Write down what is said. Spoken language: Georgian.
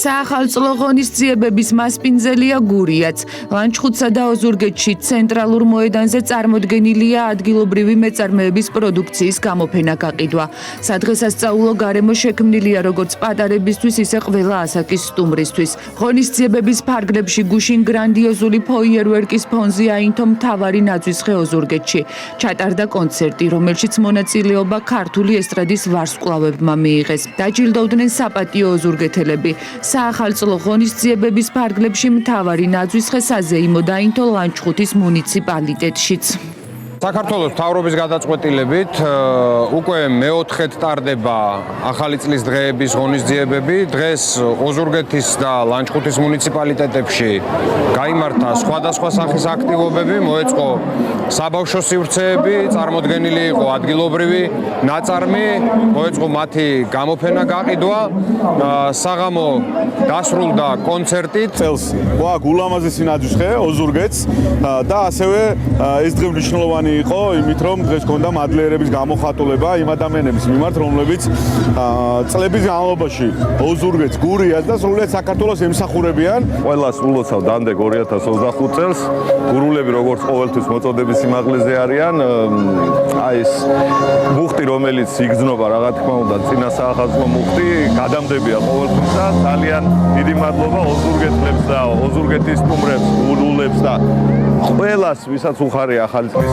საახალწლო ღონისძიებების მასპინძელია გურიაც. ლანჩხუთსა და ოზურგეთში ცენტრალურ მოედანზე წარმოდგენილია ადგილობრივი მეწარმეების პროდუქციის გამოფენა გაყიდვა. სადღესასწაულო გარემო შექმნილია როგორც პატარებისთვის, ისე ყველა ასაკის სტუმრისთვის. ღონისძიებების ფარგლებში გუშინ გრანდიოზული ფოიერვერკის ფონზე აინთო მთავარი ნაძვისხე ოზურგეთში. ჩატარდა კონცერტი, რომელშიც მონაწილეობა ქართული ესტრადის ვარსკვლავებმა მიიღეს. დაჯილდოვდნენ საპატიო ოზურგეთელები. საახალწლო ღონისძიებების ფარგლებში მთავარი ნაძვისხე საზეიმო დაინთო ლანჩხუთის მუნიციპალიტეტშიც. საქართველოს მთავრობის გადაწყვეტილებით უკვე მეოთხედ ტარდება ახალი წლის დღეების ღონისძიებები. დღეს ოზურგეთის და ლანჩხუთის მუნიციპალიტეტებში გაიმართა სხვადასხვა სახის აქტივობები, მოეწყო საბავშვო სივრცეები, წარმოდგენილი იყო ადგილობრივი ნაწარმი, მოეწყო მათი გამოფენა გაყიდვა, საღამო დასრულდა კონცერტით. წელს გვაქვს ულამაზესი ნაძვისხე ოზურგეთს და ასევე ეს დღე მნიშვნელოვანი იყო იმით, რომ დღეს ქონდა მადლიერების გამოხატულება იმ ადამიანების მიმართ, რომლებიც წლების განმავლობაში ოზურგეთს, გურიას და სრულიად საქართველოს ემსახურებიან. ყველას ულოცავ დანდეგ 2025 წელს. გურულები როგორც ყოველთვის მოწოდების სიმაღლეზე არიან. აი ეს მუხტი, რომელიც იგრძნობა რა თქმა უნდა წინა საახალწლო მუხტი, გადამდებია ყოველთვის და ძალიან დიდი მადლობა ოზურგეთლებს და ოზურგეთის სტუმრებს, გურულებს და ყველას, ვისაც უხარია ახალი წლის